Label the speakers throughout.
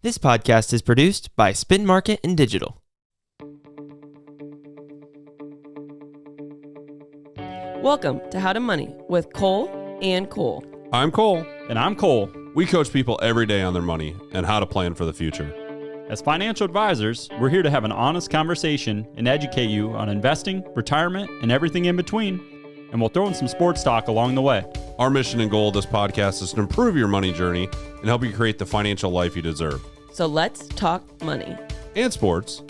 Speaker 1: This podcast is produced by Spin Market and Digital.
Speaker 2: Welcome to How to Money with Cole and Cole.
Speaker 3: I'm Cole.
Speaker 4: And I'm Cole.
Speaker 3: We coach people every day on their money and how to plan for the future.
Speaker 4: As financial advisors, we're here to have an honest conversation and educate you on investing, retirement, and everything in between. And we'll throw in some sports talk along the way.
Speaker 3: Our mission and goal of this podcast is to improve your money journey and help you create the financial life you deserve.
Speaker 2: So let's talk money.
Speaker 3: And sports.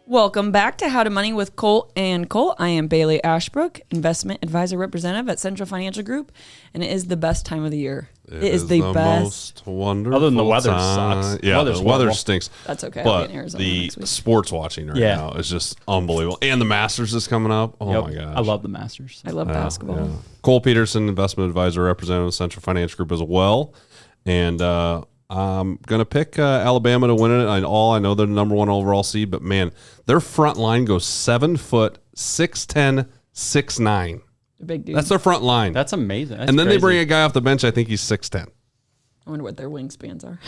Speaker 2: Welcome back to How to Money with Cole and Cole. I am Bailey Ashbrook, investment advisor representative at Central Financial Group, and it is the best time of the year. It is the best.
Speaker 3: Most wonderful
Speaker 4: Other than the weather
Speaker 3: time.
Speaker 4: sucks.
Speaker 3: Yeah, the weather stinks.
Speaker 2: That's okay. I'll be
Speaker 3: But
Speaker 2: in Arizona
Speaker 3: the
Speaker 2: next week.
Speaker 3: sports watching right now is just unbelievable. And the Masters is coming up. Oh my gosh.
Speaker 4: I love the Masters.
Speaker 2: I love basketball.
Speaker 3: Yeah. Cole Peterson, investment advisor, representative of Central Financial Group as well. And I'm going to pick Alabama to win it. I know they're the number one overall seed, but man, their front line goes 7 foot, 6'10", 6'9".
Speaker 2: Big dude.
Speaker 3: That's their front line.
Speaker 4: That's amazing. That's
Speaker 3: and then
Speaker 4: crazy.
Speaker 3: they bring a guy off the bench, I think he's 6'10".
Speaker 2: I wonder what their wingspans are.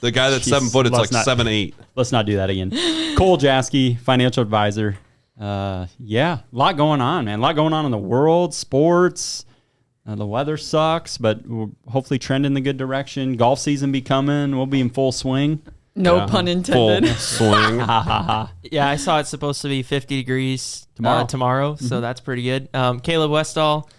Speaker 3: The guy that's
Speaker 4: Jeez,
Speaker 3: 7 foot, it's like
Speaker 4: let's not-
Speaker 3: 7'8".
Speaker 4: Let's not do that again. Cole Jaskey, financial advisor. A lot going on, man. A lot going on in the world, sports. The weather sucks, but we're hopefully trending in the good direction. Golf season be coming. We'll be in full swing.
Speaker 2: No pun intended.
Speaker 3: Full swing.
Speaker 1: Yeah, I saw it's supposed to be 50 degrees
Speaker 4: Tomorrow.
Speaker 1: so that's pretty good. Caleb Westall,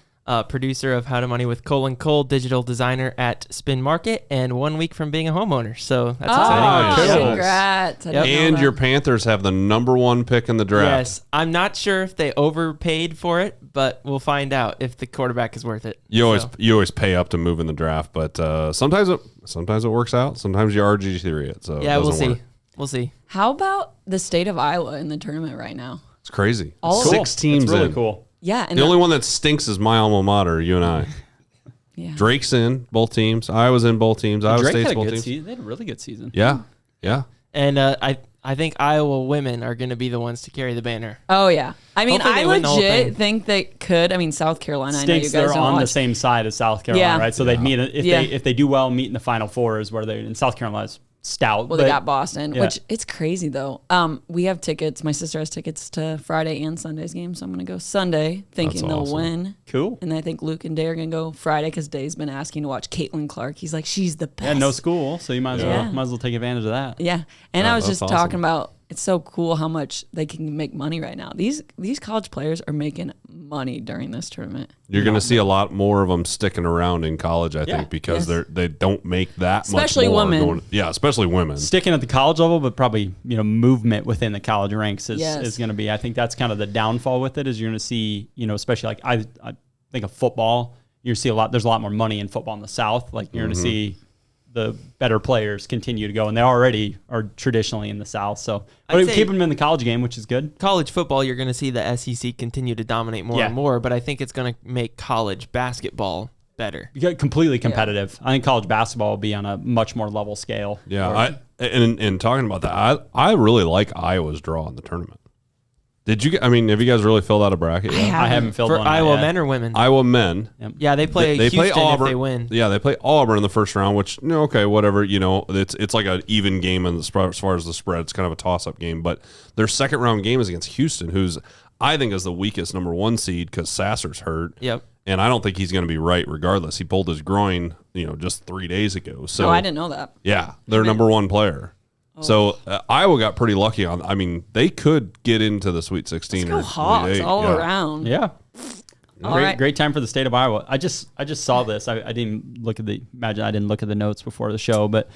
Speaker 1: producer of How to Money with Cole and Cole, digital designer at Spin Market, and 1 week from being a homeowner. So that's exciting.
Speaker 3: Cool.
Speaker 2: Congrats. I didn't know
Speaker 3: And
Speaker 2: that.
Speaker 3: your Panthers have the number one pick in the draft.
Speaker 1: Yes, I'm not sure if they overpaid for it, but we'll find out if the quarterback is worth it.
Speaker 3: You always pay up to move in the draft, but sometimes it works out. Sometimes you RG3 it. So
Speaker 1: Yeah,
Speaker 3: it
Speaker 1: we'll
Speaker 3: doesn't
Speaker 1: see.
Speaker 3: work.
Speaker 1: We'll see.
Speaker 2: How about the state of Iowa in the tournament right now?
Speaker 3: It's crazy.
Speaker 2: All of
Speaker 4: Cool.
Speaker 3: 6 teams
Speaker 4: It's really
Speaker 3: in.
Speaker 4: cool.
Speaker 2: Yeah. And
Speaker 3: The only one that stinks is my alma mater, you and I.
Speaker 2: yeah.
Speaker 3: Drake's in both teams. Iowa's in both teams. Iowa
Speaker 4: Drake
Speaker 3: State's
Speaker 4: had a
Speaker 3: both
Speaker 4: good
Speaker 3: teams.
Speaker 4: season. They had a really good season.
Speaker 3: Yeah.
Speaker 1: And I think Iowa women are going to be the ones to carry the banner.
Speaker 2: Oh, yeah. I mean,
Speaker 1: Hopefully
Speaker 2: I
Speaker 1: they win the whole thing.
Speaker 2: legit think they could. I mean, South Carolina, I know you
Speaker 4: Stinks.
Speaker 2: guys
Speaker 4: They're
Speaker 2: don't
Speaker 4: on the
Speaker 2: watch.
Speaker 4: same side as South Carolina,
Speaker 2: Yeah.
Speaker 4: right? So they'd meet
Speaker 2: Yeah.
Speaker 4: if they do well, meet in the Final Four is where they in South Carolina's stout.
Speaker 2: Well,
Speaker 4: but
Speaker 2: they got Boston,
Speaker 4: yeah.
Speaker 2: which it's crazy though. We have tickets. My sister has tickets to Friday and Sunday's game, so I'm gonna go Sunday, thinking
Speaker 3: That's
Speaker 2: they'll
Speaker 3: awesome.
Speaker 2: win.
Speaker 4: Cool.
Speaker 2: And I think Luke and Day are gonna go Friday because Day's been asking to watch Caitlin Clark. He's like, she's the best.
Speaker 4: Yeah, no school, so you might as
Speaker 2: Yeah.
Speaker 4: well take advantage of that.
Speaker 2: Yeah, and
Speaker 3: Yeah,
Speaker 2: I was
Speaker 3: that's
Speaker 2: just
Speaker 3: awesome.
Speaker 2: talking about. It's so cool how much they can make money right now. These college players are making money during this tournament.
Speaker 3: You're going to see a lot more of them sticking around in college, I
Speaker 4: Yeah.
Speaker 3: think, because
Speaker 2: Yes.
Speaker 3: they don't make that
Speaker 2: Especially
Speaker 3: much more.
Speaker 2: women.
Speaker 3: Especially women.
Speaker 4: Sticking at the college level, but probably movement within the college ranks is
Speaker 2: Yes.
Speaker 4: going to be. I think that's kind of the downfall with it. Is you're going to see especially like I think of football. You see a lot. There's a lot more money in football in the South. Like you're going to see the better players continue to go, and they already are traditionally in the South. So
Speaker 1: I'd
Speaker 4: but
Speaker 1: say-
Speaker 4: keep them in the college game, which is good.
Speaker 1: College football, you're going to see the SEC continue to dominate more
Speaker 4: Yeah.
Speaker 1: and more, but I think it's going to make college basketball better.
Speaker 4: You get completely competitive. I think college basketball will be on a much more level scale.
Speaker 3: Yeah. And talking about that, I really like Iowa's draw in the tournament. Have you guys really filled out a bracket yet?
Speaker 4: I haven't filled
Speaker 1: For
Speaker 4: one out
Speaker 1: Iowa
Speaker 4: yet.
Speaker 1: men or women?
Speaker 3: Iowa men.
Speaker 1: Yeah, they play Houston
Speaker 3: play Auburn
Speaker 1: if they win.
Speaker 3: Yeah, they play Auburn in the first round, which okay, whatever. It's like an even game as far as the spread. It's kind of a toss-up game. But their second round game is against Houston, who's I think is the weakest number one seed because Sasser's hurt.
Speaker 1: Yep.
Speaker 3: And I don't think he's going to be right regardless. He pulled his groin, just 3 days ago. So
Speaker 2: No, I didn't know that.
Speaker 3: yeah, their number one player. So Iowa got pretty lucky on. I mean, they could get into the Sweet 16
Speaker 2: Let's go
Speaker 3: or
Speaker 2: Hawks
Speaker 3: Elite Eight.
Speaker 2: all
Speaker 3: Yeah.
Speaker 2: around.
Speaker 4: Yeah.
Speaker 2: All
Speaker 4: Great,
Speaker 2: right.
Speaker 4: great time for the state of Iowa. I just saw this. I didn't look at the notes before the show, but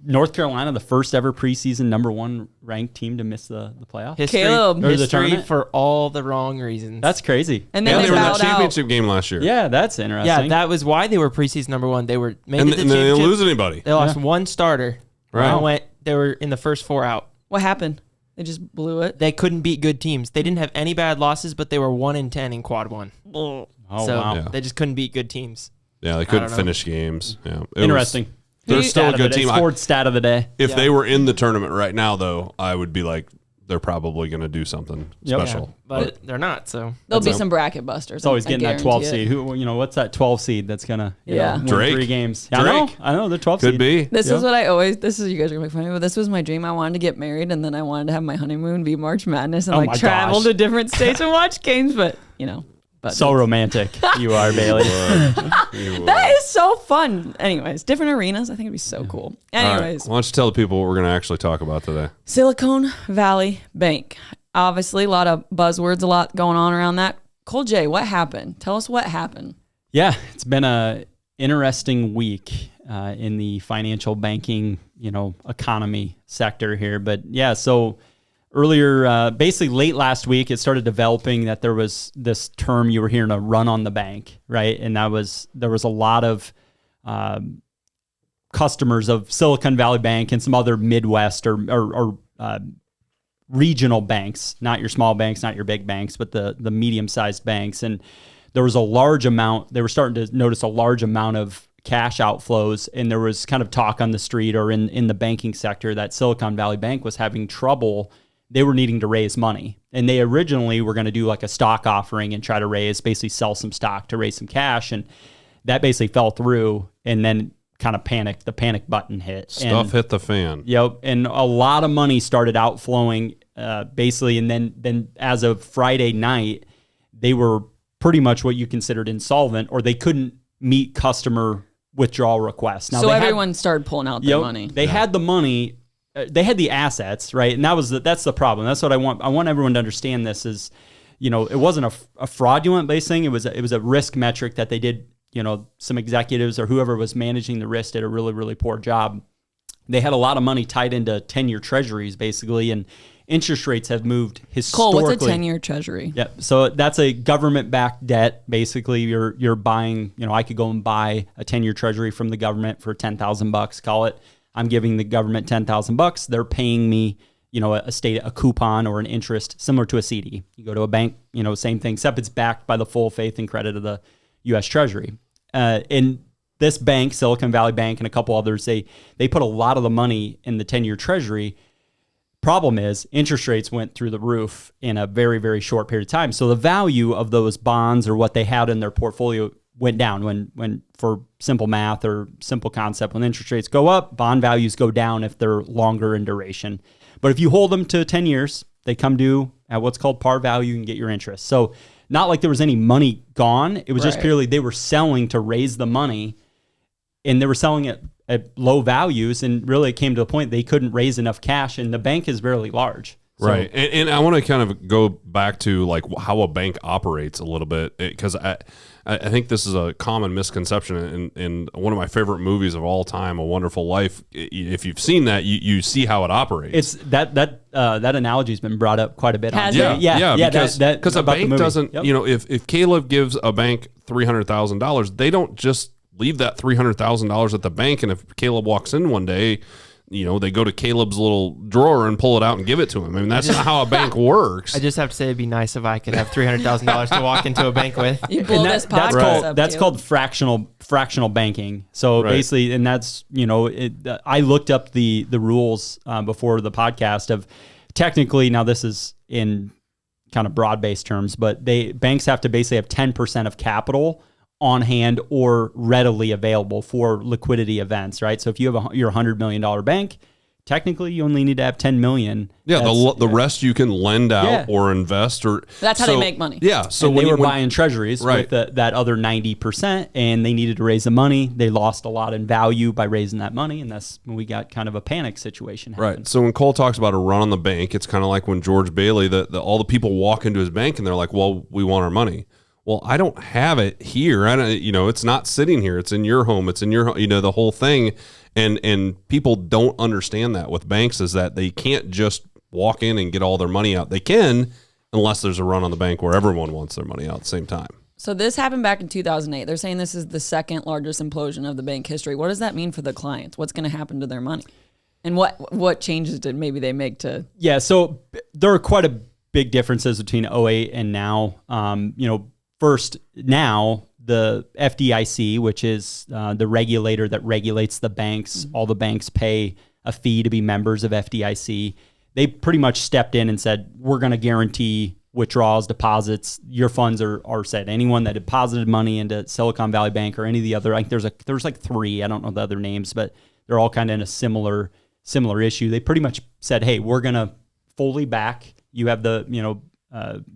Speaker 4: North Carolina, the first ever preseason number one ranked team to miss the playoff.
Speaker 2: Caleb.
Speaker 4: Or the
Speaker 1: History
Speaker 4: tournament?
Speaker 1: for all the wrong reasons.
Speaker 4: That's crazy.
Speaker 2: And then
Speaker 3: And
Speaker 2: they
Speaker 3: they were in
Speaker 2: bowed
Speaker 3: the
Speaker 2: out.
Speaker 3: championship game last year.
Speaker 4: Yeah, that's interesting.
Speaker 1: yeah, that was why they were preseason number one. They were made
Speaker 3: And,
Speaker 1: it to
Speaker 3: and
Speaker 1: the
Speaker 3: they didn't
Speaker 1: championship.
Speaker 3: lose anybody.
Speaker 1: They lost one starter.
Speaker 3: Right.
Speaker 1: They were in the first four out.
Speaker 2: What happened? They just blew it.
Speaker 1: They couldn't beat good teams. They didn't have any bad losses, but they were 1-10 in quad one.
Speaker 4: Oh,
Speaker 1: So
Speaker 4: wow.
Speaker 3: Yeah.
Speaker 1: they just couldn't beat good teams.
Speaker 3: Yeah, they couldn't
Speaker 1: don't know.
Speaker 3: finish games. Yeah, It
Speaker 4: Interesting.
Speaker 3: was, they're still a good team.
Speaker 4: Sports stat of the day.
Speaker 3: If
Speaker 1: Yeah.
Speaker 3: they were in the tournament right now, though, I would be like, they're probably going to do something
Speaker 4: Yep.
Speaker 3: special.
Speaker 1: But they're not. So
Speaker 2: There'll be some bracket busters.
Speaker 4: It's always
Speaker 2: I
Speaker 4: getting that
Speaker 2: guarantee
Speaker 4: 12
Speaker 2: it.
Speaker 4: seed. Who, what's that 12 seed that's gonna win
Speaker 3: Drake.
Speaker 4: 3 games?
Speaker 3: Drake.
Speaker 4: I know. The 12
Speaker 3: Could
Speaker 4: seed.
Speaker 3: be.
Speaker 2: This is what this is, you guys are gonna make fun of me, but this was my dream. I wanted to get married, and then I wanted to have my honeymoon be March Madness and
Speaker 4: Oh
Speaker 2: like
Speaker 4: my
Speaker 2: travel
Speaker 4: gosh.
Speaker 2: to different states and watch games, but But
Speaker 4: So romantic you are, Bailey.
Speaker 2: that is so fun. Anyways, different arenas. I think it'd be so cool.
Speaker 3: All right.
Speaker 2: Anyways,
Speaker 3: Why don't you tell the people what we're going to actually talk about today?
Speaker 2: Silicon Valley Bank. Obviously, a lot of buzzwords, a lot going on around that. Cole J, what happened? Tell us what happened.
Speaker 4: Yeah, it's been a interesting week in the financial banking, economy sector here. But yeah, so earlier, basically late last week, it started developing that there was this term you were hearing, a run on the bank, right? And there was a lot of customers of Silicon Valley Bank and some other Midwest or regional banks, not your small banks, not your big banks, but the medium-sized banks. And there was a large amount, they were starting to notice a large amount of cash outflows, and there was kind of talk on the street or in the banking sector that Silicon Valley Bank was having trouble. They were needing to raise money, and they originally were going to do like a stock offering and try to basically sell some stock to raise some cash, and that basically fell through, and then kind of the panic button hit.
Speaker 3: Stuff hit the fan.
Speaker 4: Yep, and a lot of money started outflowing basically, and then as of Friday night, they were pretty much what you considered insolvent, or they couldn't meet customer withdrawal requests. Now,
Speaker 2: so everyone started pulling out their money.
Speaker 4: They had the money, they had the assets, right? And that's the problem. That's what I want. I want everyone to understand this is, it wasn't a fraudulent based thing. It was a risk metric that they did. Some executives or whoever was managing the risk did a really, really poor job. They had a lot of money tied into 10-year treasuries, basically, and interest rates have moved historically.
Speaker 2: Cole, what's a 10-year treasury?
Speaker 4: Yep. So that's a government-backed debt. Basically, you're buying. I could go and buy a 10-year treasury from the government for $10,000. Call it. I'm giving the government $10,000. They're paying me, a coupon or an interest similar to a CD. You go to a bank, same thing, except it's backed by the full faith and credit of the U.S. Treasury. In this bank, Silicon Valley Bank, and a couple others, they put a lot of the money in the 10-year Treasury. Problem is, interest rates went through the roof in a very, very short period of time. So the value of those bonds or what they had in their portfolio went down. When for simple math or simple concept, when interest rates go up, bond values go down if they're longer in duration. But if you hold them to 10 years, they come due at what's called par value and get your interest. So not like there was any money gone. It was just purely they were selling to raise the money, and they were selling it at low values, and really it came to the point they couldn't raise enough cash, and the bank is very large. So,
Speaker 3: Right. And I want to kind of go back to like how a bank operates a little bit, because I think this is a common misconception in one of my favorite movies of all time, A Wonderful Life. If you've seen that, you see how it operates.
Speaker 4: It's that analogy has been brought up quite a bit.
Speaker 2: Has
Speaker 4: on
Speaker 2: it?
Speaker 3: Yeah, because a bank doesn't,
Speaker 4: Yep.
Speaker 3: if Caleb gives a bank $300,000, they don't just leave that $300,000 at the bank, and if Caleb walks in one day, they go to Caleb's little drawer and pull it out and give it to him. I mean, that's not how a bank works.
Speaker 1: I just have to say it'd be nice if I could have $300,000 to walk into a bank with.
Speaker 2: You blow this podcast
Speaker 4: that's
Speaker 2: up,
Speaker 4: called fractional banking. So basically, and that's I looked up the rules before the podcast of technically, now this is in kind of broad based terms, but banks have to basically have 10% of capital on hand or readily available for liquidity events, right? So if you have your $100 million bank, technically you only need to have 10 million.
Speaker 3: Yeah, the rest you can lend out or invest, or
Speaker 2: that's how they make money.
Speaker 3: Yeah, so
Speaker 4: when they were buying treasuries
Speaker 3: right.
Speaker 4: with that other 90%, and they needed to raise the money, they lost a lot in value by raising that money, and that's when we got kind of a panic situation happen.
Speaker 3: Right. So when Cole talks about a run on the bank, it's kind of like when George Bailey, all the people walk into his bank and they're like, "Well, we want our money." Well, I don't have it here. I don't, it's not sitting here. It's in your home. It's in your, the whole thing. And people don't understand that with banks is that they can't just walk in and get all their money out. They can, unless there's a run on the bank where everyone wants their money out at the same time.
Speaker 2: So this happened back in 2008. They're saying this is the second largest implosion of the bank history. What does that mean for the clients? What's going to happen to their money? And what changes did maybe they make to? Yeah,
Speaker 4: so there are quite a big differences between 2008 and now. First, now the FDIC, which is the regulator that regulates the banks, all the banks pay a fee to be members of FDIC. they pretty much stepped in and said, we're going to guarantee withdrawals, deposits. Your funds are set. Anyone that deposited money into Silicon Valley Bank or any of the other, like there's like 3, I don't know the other names, but they're all kind of in a similar issue. They pretty much said, hey, we're going to fully back. You have the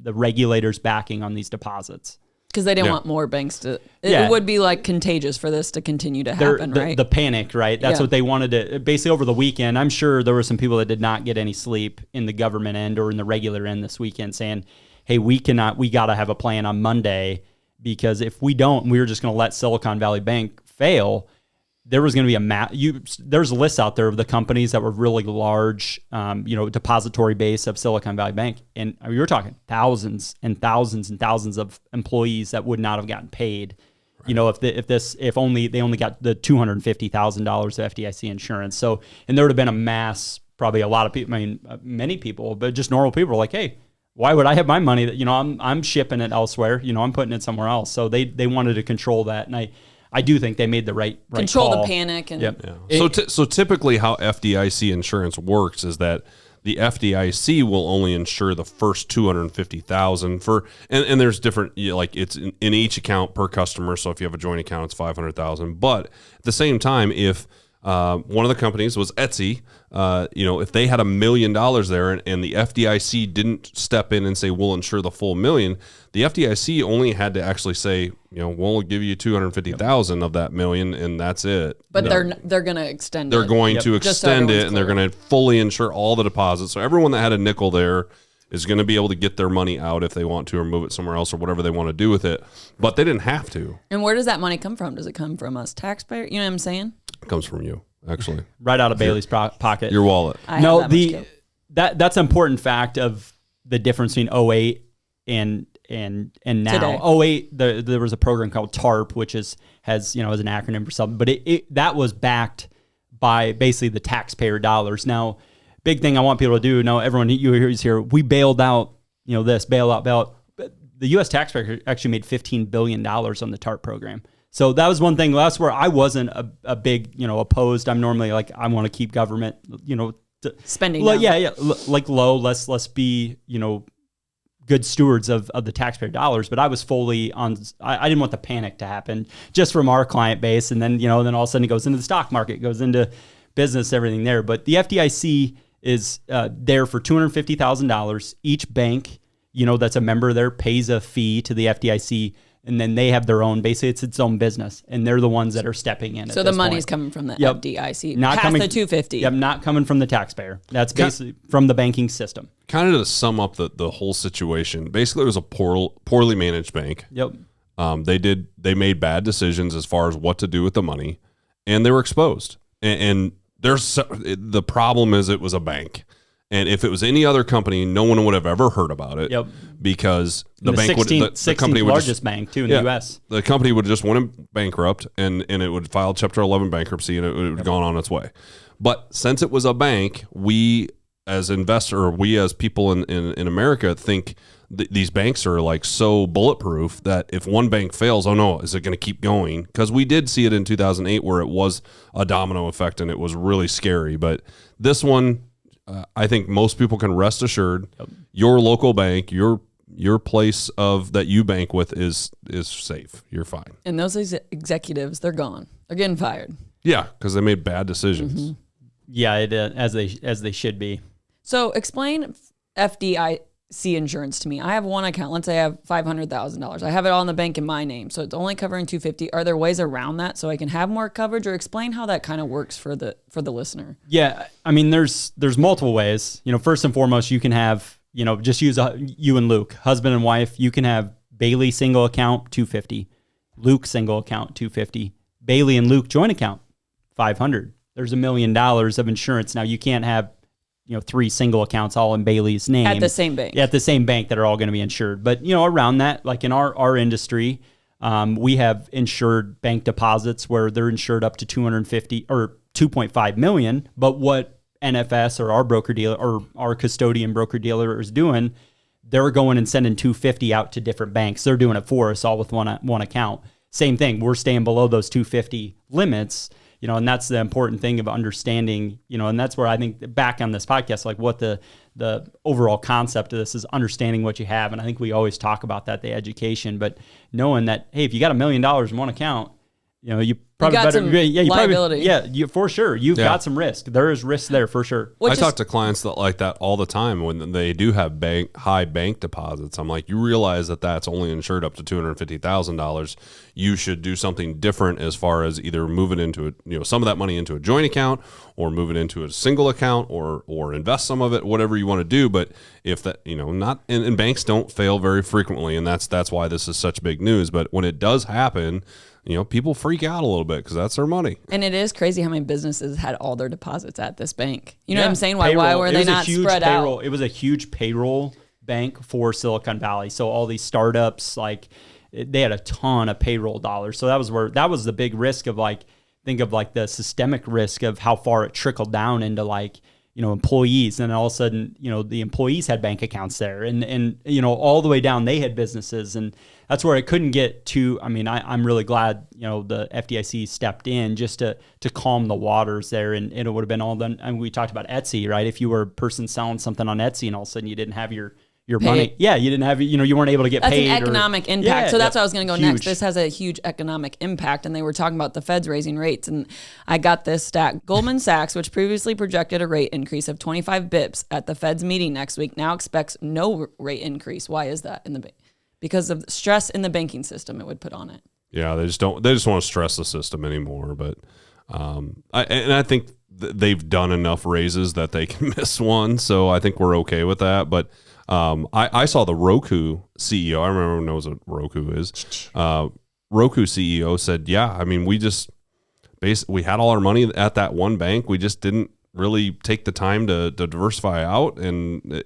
Speaker 4: regulators backing on these deposits.
Speaker 2: Because they didn't want more banks to. It would be like contagious for this to continue to happen, right?
Speaker 4: The panic, right? That's what they wanted to. Basically, over the weekend, I'm sure there were some people that did not get any sleep in the government end or in the regular end this weekend, saying, "Hey, we got to have a plan on Monday, because if we don't, we're just going to let Silicon Valley Bank fail." There was going to be there's lists out there of the companies that were really large, depository base of Silicon Valley Bank. And we were talking thousands and thousands and thousands of employees that would not have gotten paid. Right. If only they only got the $250,000 of FDIC insurance. So, and there would have been a mass, probably a lot of people, many people, but just normal people were like, hey, why would I have my money that, I'm shipping it elsewhere, I'm putting it somewhere else. So they wanted to control that. And I do think they made the right
Speaker 2: control
Speaker 4: call.
Speaker 2: The panic. And
Speaker 4: yep.
Speaker 3: Yeah. So typically how FDIC insurance works is that the FDIC will only insure the first $250,000 for, and there's different, it's in each account per customer. So if you have a joint account, it's $500,000. But at the same time, if one of the companies was Etsy, if they had $1 million there and the FDIC didn't step in and say, we'll insure the full $1 million, the FDIC only had to actually say, we'll give you $250,000 of that $1 million, and that's it.
Speaker 2: But they're going to extend
Speaker 3: They're
Speaker 2: it.
Speaker 3: going to extend it, and they're going to fully insure all the deposits. So everyone that had a nickel there is going to be able to get their money out if they want to, or move it somewhere else, or whatever they want to do with it. But they didn't have to.
Speaker 2: And where does that money come from? Does it come from us taxpayers? You know what I'm saying?
Speaker 3: It comes from you, actually.
Speaker 4: Right out of Bailey's pocket.
Speaker 3: Your wallet.
Speaker 4: That's an important fact of the difference between 2008 and now.
Speaker 2: Today.
Speaker 4: 2008, there was a program called TARP, which has an acronym for something, but that was backed by basically the taxpayer dollars. Now, big thing I want people to do, everyone who's here, we bailed out, this bailout. The U.S. taxpayer actually made $15 billion on the TARP program. So that was one thing. That's where I wasn't a big, opposed. I'm normally like, I want to keep government,
Speaker 2: spending.
Speaker 4: Low. Let's be, good stewards of the taxpayer dollars. But I was fully on. I didn't want the panic to happen just from our client base, and then then all of a sudden it goes into the stock market, goes into business, everything there. But the FDIC is there for $250,000. Each bank, that's a member there pays a fee to the FDIC. And then they have their own, basically it's its own business, and they're the ones that are stepping in.
Speaker 2: So the money's coming from the FDIC, not past the $250.
Speaker 4: Yep, not coming from the taxpayer. That's basically from the banking system.
Speaker 3: Kind of to sum up the whole situation, basically it was a poorly managed bank.
Speaker 4: Yep.
Speaker 3: They made bad decisions as far as what to do with the money, and they were exposed. And the problem is it was a bank. And if it was any other company, no one would have ever heard about it.
Speaker 4: Yep.
Speaker 3: Because the
Speaker 4: company would largest bank too in the U.S.
Speaker 3: The company would have just went bankrupt, and it would file Chapter 11 bankruptcy, and it would have gone on its way. But since it was a bank, we as people in America think these banks are like so bulletproof that if one bank fails, oh no, is it going to keep going? Because we did see it in 2008 where it was a domino effect, and it was really scary. But this one, I think most people can rest assured, your local bank, your place that you bank with is safe. You're fine.
Speaker 2: And those executives, they're gone. They're getting fired.
Speaker 3: Yeah, because they made bad decisions.
Speaker 2: Mm-hmm.
Speaker 4: Yeah, as they should be.
Speaker 2: So explain FDIC insurance to me. I have one account. Let's say I have $500,000. I have it all in the bank in my name, so it's only covering $250,000. Are there ways around that so I can have more coverage, or explain how that kind of works for the listener?
Speaker 4: Yeah, there's multiple ways. First and foremost, you can have just use you and Luke, husband and wife. You can have Bailey single account $250,000, Luke single account $250,000, Bailey and Luke joint account $500,000. There's $1 million of insurance. Now you can't have 3 single accounts all in Bailey's name
Speaker 2: at the same bank.
Speaker 4: At the same bank that are all going to be insured. But around that, like in our industry, we have insured bank deposits where they're insured up to $250,000 or $2.5 million. But what NFS or our broker dealer or our custodian broker dealer is doing, they're going and sending $250,000 out to different banks. They're doing it for us all with one account. Same thing. We're staying below those $250,000 limits. and that's the important thing of understanding, and that's where I think back on this podcast, like what the overall concept of this is understanding what you have. And I think we always talk about that, the education, but knowing that, hey, if you got $1 million in one account, you probably
Speaker 2: got some liability.
Speaker 4: You for sure. You've got some risk. There is risk there for sure.
Speaker 3: I talk to clients that like that all the time when they do have high bank deposits. I'm like, you realize that that's only insured up to $250,000. You should do something different as far as either move it into some of that money into a joint account, or move it into a single account, or invest some of it, whatever you want to do. But if that, not and banks don't fail very frequently, and that's why this is such big news. But when it does happen, people freak out a little bit because that's their money.
Speaker 2: And it is crazy how many businesses had all their deposits at this bank. You know what I'm saying? Why were they not spread out?
Speaker 4: It was a huge payroll bank for Silicon Valley. So all these startups, like they had a ton of payroll dollars. So that was the big risk of think of the systemic risk of how far it trickled down into employees. And all of a sudden, the employees had bank accounts there and all the way down, they had businesses. And that's where it couldn't get to. I mean, I'm really glad, the FDIC stepped in just to calm the waters there. And it would have been all done. And we talked about Etsy, right? If you were a person selling something on Etsy and all of a sudden you didn't have your money. Yeah, you didn't have, you weren't able to get paid.
Speaker 2: That's an economic impact. So that's where I was going to go next. This has a huge economic impact. And they were talking about the Feds raising rates. And I got this stat. Goldman Sachs, which previously projected a rate increase of 25 bips at the Fed's meeting next week, now expects no rate increase. Why is that? Because of stress in the banking system it would put on it. Yeah,
Speaker 3: they just want to stress the system anymore. But I think they've done enough raises that they can miss one. So I think we're okay with that. But I saw the Roku CEO. I remember knows what Roku is. Roku CEO said, "Yeah, I mean, we had all our money at that one bank. We just didn't really take the time to diversify out, and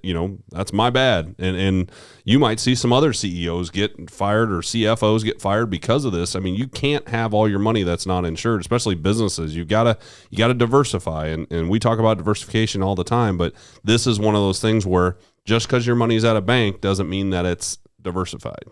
Speaker 3: that's my bad." And you might see some other CEOs get fired or CFOs get fired because of this. I mean, you can't have all your money that's not insured, especially businesses. You gotta diversify, and we talk about diversification all the time. But this is one of those things where just because your money's at a bank doesn't mean that it's diversified.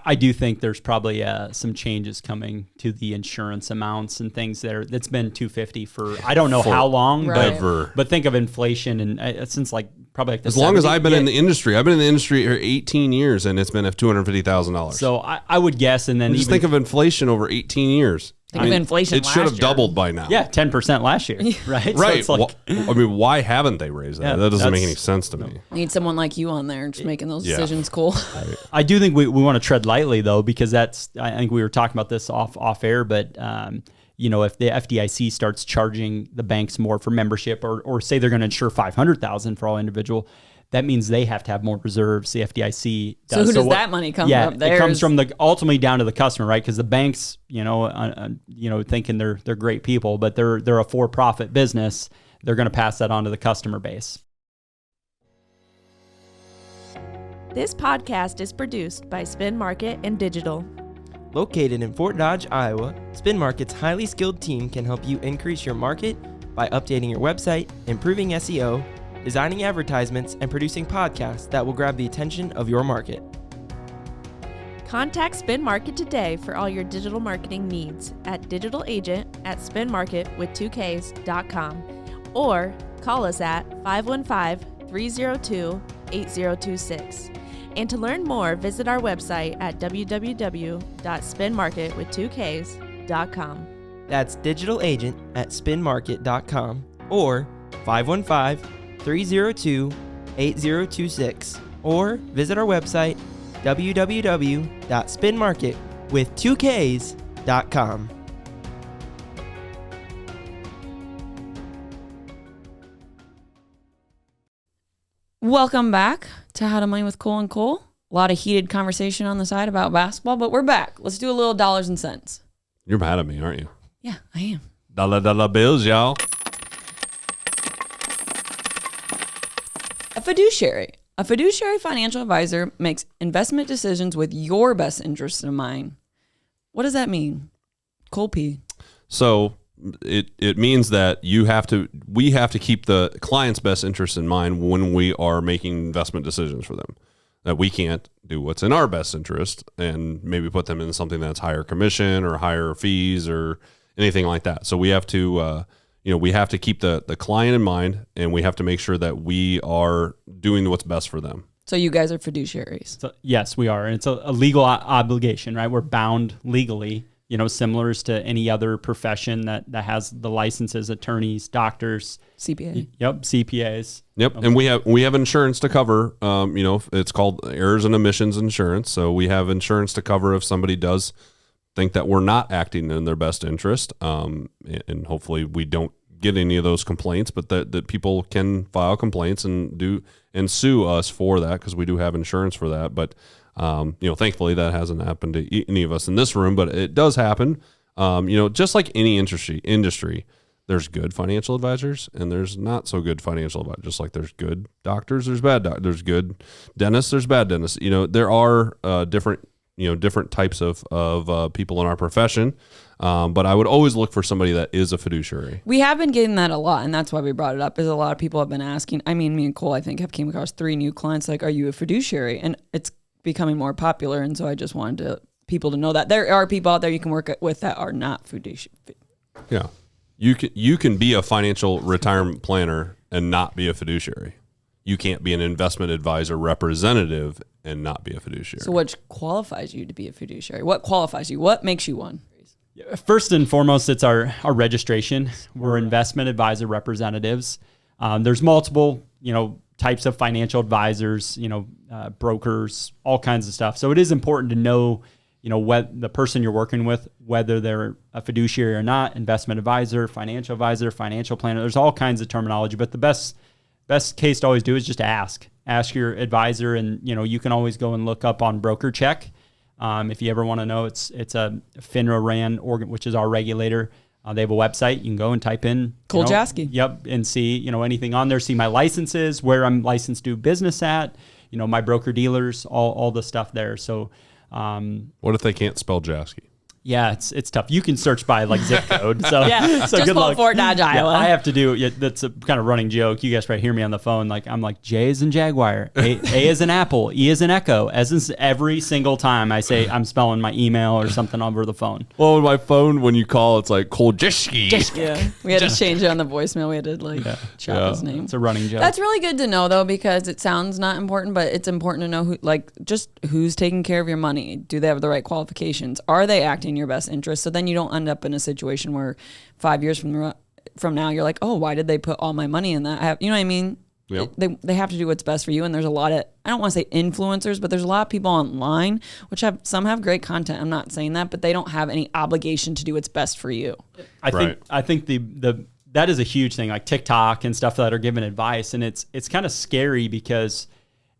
Speaker 4: I do think there's probably some changes coming to the insurance amounts and things there. That's been $250 for I don't know how long, but think of inflation and since probably the
Speaker 3: as long as I've been in the industry. I've been in the industry for 18 years, and it's been at $250,000.
Speaker 4: So I would guess, and then
Speaker 3: just think of inflation over 18 years.
Speaker 2: Think of inflation.
Speaker 3: It should have doubled by now.
Speaker 4: Yeah, 10% last year, right?
Speaker 3: Right.
Speaker 4: So
Speaker 3: why haven't they raised that?
Speaker 4: Yeah,
Speaker 3: that doesn't make any sense to me.
Speaker 2: Need someone like you on there just making those decisions cool.
Speaker 4: I do think we want to tread lightly though, because I think we were talking about this off air, but if the FDIC starts charging the banks more for membership, or say they're going to insure $500,000 for all individual, that means they have to have more reserves. The FDIC does.
Speaker 2: So who does that money come from?
Speaker 4: It comes from ultimately down to the customer, right? Because the banks, thinking they're great people, but they're a for-profit business. They're going to pass that on to the customer base.
Speaker 5: This podcast is produced by Spin Market and Digital.
Speaker 1: Located in Fort Dodge, Iowa, Spin Market's highly skilled team can help you increase your market by updating your website, improving SEO, designing advertisements, and producing podcasts that will grab the attention of your market.
Speaker 5: Contact Spin Market today for all your digital marketing needs at digitalagent@spinmarket.com or call us at 515-302-8026. And to learn more, visit our website at www.spinmarket.com.
Speaker 1: That's digitalagent@spinmarket.com or 515-302-8026, or visit our website www.spinmarket.com.
Speaker 2: Welcome back to How to Money with Cole and Cole. A lot of heated conversation on the side about basketball, but we're back. Let's do a little dollars and cents.
Speaker 3: You're mad at me, aren't you?
Speaker 2: Yeah, I am.
Speaker 3: Dollar bills, y'all.
Speaker 2: A fiduciary financial advisor makes investment decisions with your best interest in mind. What does that mean? Cole P.
Speaker 3: So it means that we have to keep the client's best interest in mind when we are making investment decisions for them. That we can't do what's in our best interest and maybe put them in something that's higher commission or higher fees or anything like that. So we have to, we have to keep the client in mind, and we have to make sure that we are doing what's best for them.
Speaker 2: So you guys are fiduciaries.
Speaker 4: So, yes, we are. And it's a legal obligation, right? We're bound legally, similar to any other profession that has the licenses, attorneys, doctors.
Speaker 2: CPA.
Speaker 4: Yep, CPAs.
Speaker 3: Yep, and we have insurance to cover. It's called errors and omissions insurance. So we have insurance to cover if somebody does think that we're not acting in their best interest, and hopefully we don't get any of those complaints, but that people can file complaints and sue us for that, because we do have insurance for that. But thankfully that hasn't happened to any of us in this room, but it does happen. Just like any industry, there's good financial advisors and there's not so good financial advisors. Just like there's good doctors, there's bad doctors, there's good dentists, there's bad dentists. There are different types of people in our profession. But I would always look for somebody that is a fiduciary.
Speaker 2: We have been getting that a lot, and that's why we brought it up, is a lot of people have been asking. I mean, me and Cole, I think, have came across 3 new clients, like, are you a fiduciary? And it's becoming more popular, and so I just wanted people to know that there are people out there you can work with that are not fiduciary.
Speaker 3: Yeah. You can be a financial retirement planner and not be a fiduciary. You can't be an investment advisor representative and not be a fiduciary.
Speaker 2: So what qualifies you to be a fiduciary? What qualifies you? What makes you one?
Speaker 4: First and foremost, it's our registration. We're investment advisor representatives. There's multiple, types of financial advisors, brokers, all kinds of stuff. So it is important to know, what the person you're working with, whether they're a fiduciary or not, investment advisor, financial planner. There's all kinds of terminology, but the best case to always do is just ask your advisor. And, you can always go and look up on Broker Check. If you ever want to know, it's a FINRA ran organ, which is our regulator. They have a website. You can go and type in
Speaker 2: Cole Jaski.
Speaker 4: Yep, and see anything on there. See my licenses, where I'm licensed to do business at. My broker dealers, all the stuff there. So,
Speaker 3: what if they can't spell Jaski?
Speaker 4: Yeah, it's tough. You can search by zip code. So
Speaker 2: yeah,
Speaker 4: so
Speaker 2: just
Speaker 4: good
Speaker 2: pull
Speaker 4: luck.
Speaker 2: Fort Dodge, Iowa.
Speaker 4: I have to do. Yeah, that's a kind of running joke. You guys probably hear me on the phone. I'm like, J is in Jaguar, A is in Apple, E is in Echo. As in every single time I say I'm spelling my email or something over the phone.
Speaker 3: Well, on my phone, when you call, it's like Cole Jaski.
Speaker 2: Yeah, we had to change it on the voicemail. We had to chop his name.
Speaker 4: It's a running joke.
Speaker 2: That's really good to know though, because it sounds not important, but it's important to know who's taking care of your money. Do they have the right qualifications? Are they acting in your best interest? So then you don't end up in a situation where 5 years from now you're like, oh, why did they put all my money in that? You know what I mean?
Speaker 3: Yep.
Speaker 2: They have to do what's best for you. And there's a lot of, I don't want to say influencers, but there's a lot of people online, which some have great content. I'm not saying that, but they don't have any obligation to do what's best for you.
Speaker 4: I think that is a huge thing, like TikTok and stuff that are giving advice. And it's kind of scary because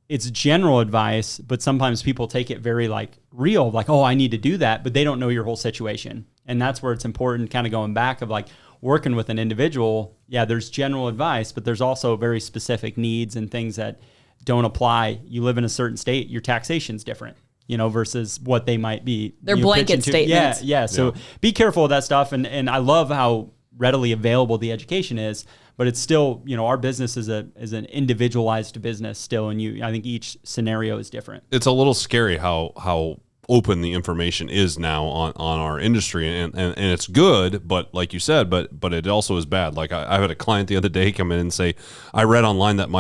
Speaker 4: it's general advice, but sometimes people take it very real, oh, I need to do that, but they don't know your whole situation. And that's where it's important kind of going back of working with an individual. Yeah, there's general advice, but there's also very specific needs and things that don't apply. You live in a certain state, your taxation's different, versus what they might be.
Speaker 2: They're blanket statements.
Speaker 4: Yeah. So be careful of that stuff. And I love how readily available the education is, but it's still, our business is an individualized business still. And I think each scenario is different.
Speaker 3: It's a little scary how open the information is now on our industry, and it's good, but like you said, but it also is bad. I had a client the other day come in and say, I read online that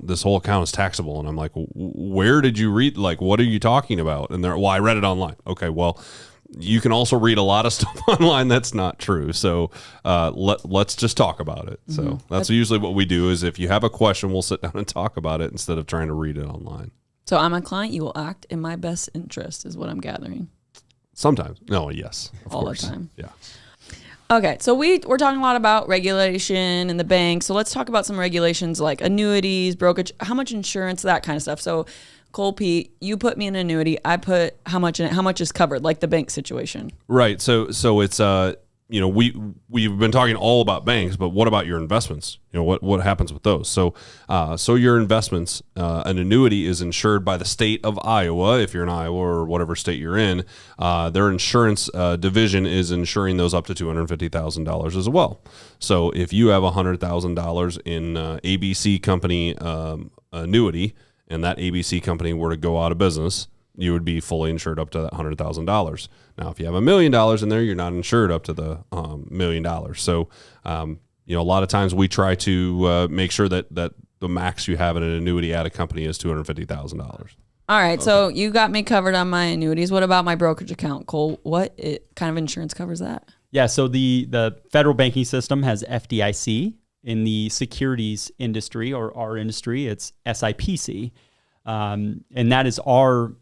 Speaker 3: this whole account is taxable. And I'm like, where did you read? What are you talking about? And I read it online. Okay, well, you can also read a lot of stuff online that's not true. So let's just talk about it. Mm-hmm. So that's usually what we do, is if you have a question, we'll sit down and talk about it instead of trying to read it online.
Speaker 2: So I'm a client, you will act in my best interest is what I'm gathering.
Speaker 3: Sometimes. No, yes. Of
Speaker 2: all
Speaker 3: course.
Speaker 2: The time.
Speaker 3: Yeah.
Speaker 2: Okay, so we're talking a lot about regulation and the bank. So let's talk about some regulations like annuities, brokerage, how much insurance, that kind of stuff. So Cole P, you put me in an annuity, I put how much in it, how much is covered, like the bank situation.
Speaker 3: Right. So it's we've been talking all about banks, but what about your investments? What happens with those? So your investments, an annuity is insured by the state of Iowa. If you're in Iowa or whatever state you're in, their insurance division is insuring those up to $250,000 as well. So if you have $100,000 in ABC company annuity, and that ABC company were to go out of business, you would be fully insured up to that $100,000. Now, if you have $1 million in there, you're not insured up to the $1 million. So, a lot of times we try to make sure that the max you have in an annuity at a company is $250,000.
Speaker 2: All right, so you got me covered on my annuities. What about my brokerage account, Cole? What kind of insurance covers that?
Speaker 4: Yeah, so the federal banking system has FDIC. In the securities industry or our industry, it's SIPC. And that is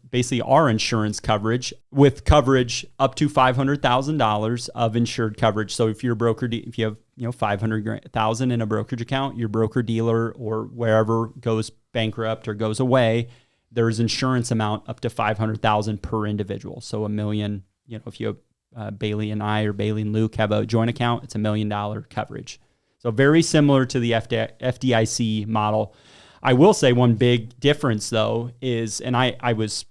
Speaker 4: basically our insurance coverage, with coverage up to $500,000 of insured coverage. So if you're a broker, if you have $500,000 in a brokerage account, your broker dealer or wherever goes bankrupt or goes away, there's insurance amount up to $500,000 per individual. So $1 million. If you have Bailey and I or Bailey and Luke have a joint account, it's $1 million coverage. So very similar to the FDIC model. I will say one big difference though is, and I was,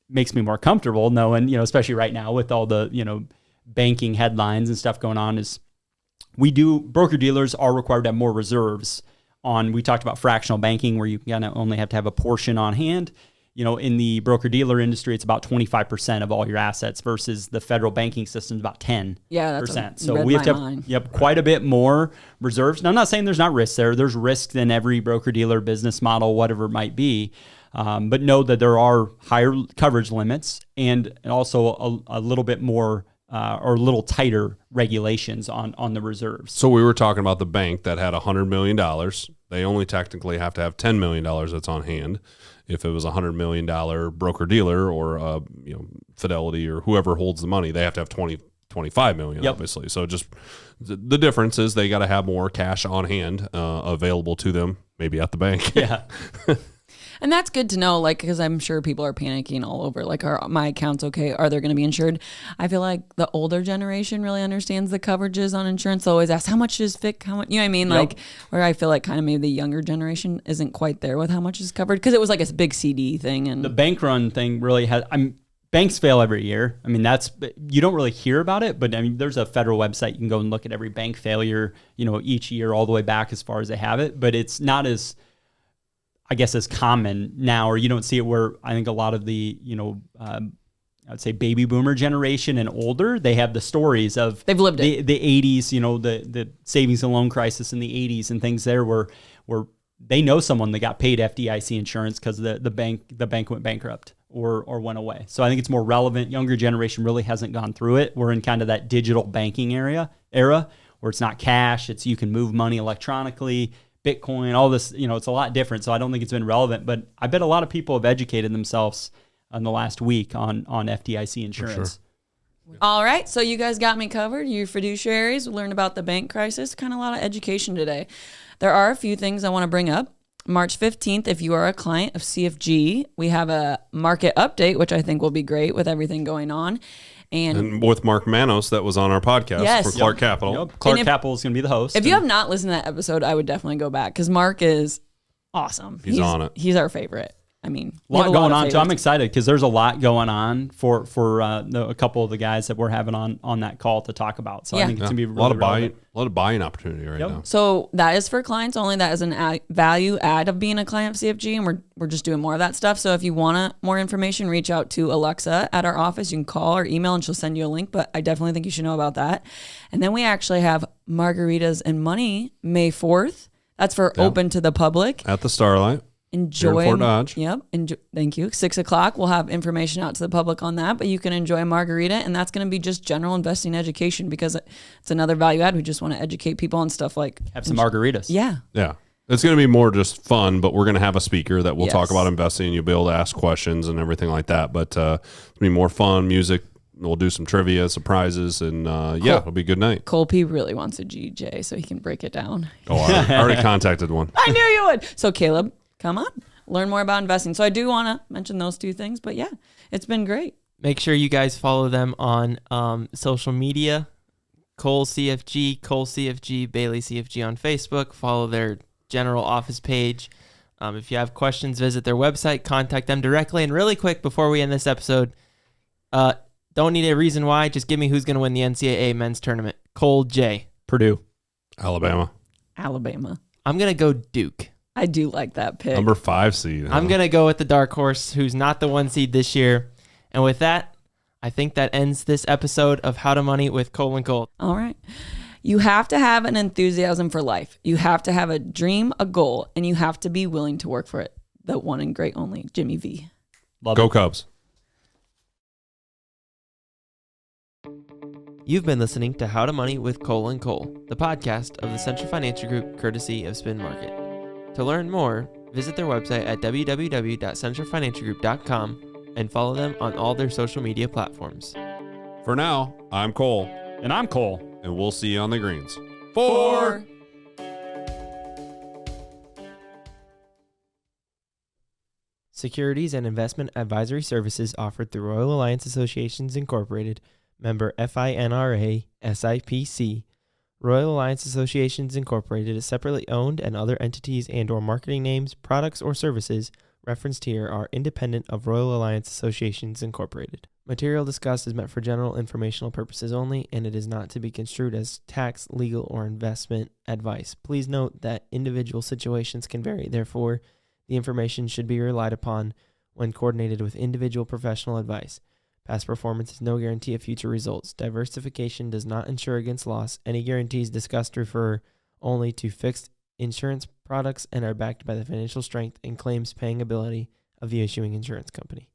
Speaker 4: makes me more comfortable knowing, especially right now with all the, banking headlines and stuff going on, is broker dealers are required to have more reserves we talked about fractional banking where you kind of only have to have a portion on hand. In the broker dealer industry, it's about 25% of all your assets versus the federal banking system is about 10%.
Speaker 2: Yeah, that's
Speaker 4: so we have to have quite a bit more reserves. Now, I'm not saying there's not risk there. There's risk in every broker dealer business model, whatever it might be. But know that there are higher coverage limits and also a little bit more or a little tighter regulations on the reserves.
Speaker 3: So we were talking about the bank that had $100 million. They only technically have to have $10 million that's on hand. If it was a $100 million broker dealer or Fidelity or whoever holds the money, they have to have 25 million, obviously. So just the difference is they got to have more cash on hand available to them, maybe at the bank.
Speaker 4: Yeah.
Speaker 2: And that's good to know, because I'm sure people are panicking all over. Are my accounts okay? Are they going to be insured? I feel like the older generation really understands the coverages on insurance. They'll always ask, how much is FIC? How much? You know what I mean?
Speaker 4: Yep.
Speaker 2: Where I feel like kind of maybe the younger generation isn't quite there with how much is covered, because it was like a big CD thing. And
Speaker 4: the bank run thing really has. Banks fail every year. You don't really hear about it, but there's a federal website. You can go and look at every bank failure, each year all the way back as far as they have it. But it's not as, I guess, as common now, or you don't see it where I think a lot of the, I would say baby boomer generation and older, they have the stories of
Speaker 2: they've lived it.
Speaker 4: The 80s, the savings and loan crisis in the 80s and things there where they know someone that got paid FDIC insurance because the bank went bankrupt or went away. So I think it's more relevant. Younger generation really hasn't gone through it. We're in kind of that digital banking era where it's not cash. It's you can move money electronically. Bitcoin, all this, it's a lot different. So I don't think it's been relevant, but I bet a lot of people have educated themselves in the last week on FDIC insurance.
Speaker 3: Sure.
Speaker 2: All right. So you guys got me covered. You fiduciaries. We learned about the bank crisis. Kind of a lot of education today. There are a few things I want to bring up. March 15th, if you are a client of CFG, we have a market update, which I think will be great with everything going on. And
Speaker 3: with Mark Manos that was on our podcast for Clark Capital.
Speaker 4: Yep. Clark Capital is going to be the host.
Speaker 2: If you have not listened to that episode, I would definitely go back because Mark is awesome.
Speaker 3: He's on it.
Speaker 2: He's our favorite. A
Speaker 4: lot going on too. I'm excited because there's a lot going on for a couple of the guys that we're having on that call to talk about. So I think it's gonna be really
Speaker 3: a lot of buying opportunity right now.
Speaker 2: So that is for clients only. That is an value add of being a client of CFG, and we're just doing more of that stuff. So if you want more information, reach out to Alexa at our office. You can call or email, and she'll send you a link. But I definitely think you should know about that. And then we actually have Margaritas and Money May 4th. That's for open to the public
Speaker 3: at the Starlight.
Speaker 2: Enjoy
Speaker 3: Fort Dodge.
Speaker 2: Yep. Thank you. 6:00. We'll have information out to the public on that, but you can enjoy a margarita, and that's going to be just general investing education because it's another value add. We just want to educate people on stuff like
Speaker 4: have some margaritas.
Speaker 2: Yeah.
Speaker 3: Yeah. It's going to be more just fun, but we're going to have a speaker that will talk about investing, and you'll be able to ask questions and everything like that. But it'll be more fun, music. We'll do some trivia, surprises, and it'll be a good night.
Speaker 2: Cole P really wants a GJ so he can break it down.
Speaker 3: Oh, I already contacted one.
Speaker 2: I knew you would. So Caleb, come on, learn more about investing. So I do want to mention those two things, but yeah, it's been great.
Speaker 1: Make sure you guys follow them on social media. Cole CFG, Bailey CFG on Facebook. Follow their general office page. If you have questions, visit their website, contact them directly. And really quick, before we end this episode, don't need a reason why. Just give me who's going to win the NCAA men's tournament. Cole J.
Speaker 4: Purdue.
Speaker 3: Alabama.
Speaker 2: Alabama.
Speaker 1: I'm going to go Duke.
Speaker 2: I do like that pick.
Speaker 3: Number 5 seed.
Speaker 1: I'm going to go with the dark horse, who's not the 1 seed this year. And with that, I think that ends this episode of How to Money with Cole and Cole.
Speaker 2: All right. You have to have an enthusiasm for life. You have to have a dream, a goal, and you have to be willing to work for it. The one and great only, Jimmy V.
Speaker 4: Love
Speaker 3: Go
Speaker 4: it.
Speaker 3: Cubs.
Speaker 1: You've been listening to How to Money with Cole and Cole, the podcast of the Central Financial Group, courtesy of Spin Market. To learn more, visit their website at www.centralfinancialgroup.com and follow them on all their social media platforms.
Speaker 3: For now, I'm Cole,
Speaker 4: And I'm Cole.
Speaker 3: and we'll see you on the greens.
Speaker 2: 4.
Speaker 1: Securities and investment advisory services offered through Royal Alliance Associations Incorporated, member FINRA, SIPC. Royal Alliance Associations Incorporated is separately owned, and other entities and/or marketing names, products, or services referenced here are independent of Royal Alliance Associations Incorporated. Material discussed is meant for general informational purposes only, and it is not to be construed as tax, legal, or investment advice. Please note that individual situations can vary. Therefore, the information should be relied upon when coordinated with individual professional advice. Past performance is no guarantee of future results. Diversification does not insure against loss. Any guarantees discussed refer only to fixed insurance products and are backed by the financial strength and claims paying ability of the issuing insurance company.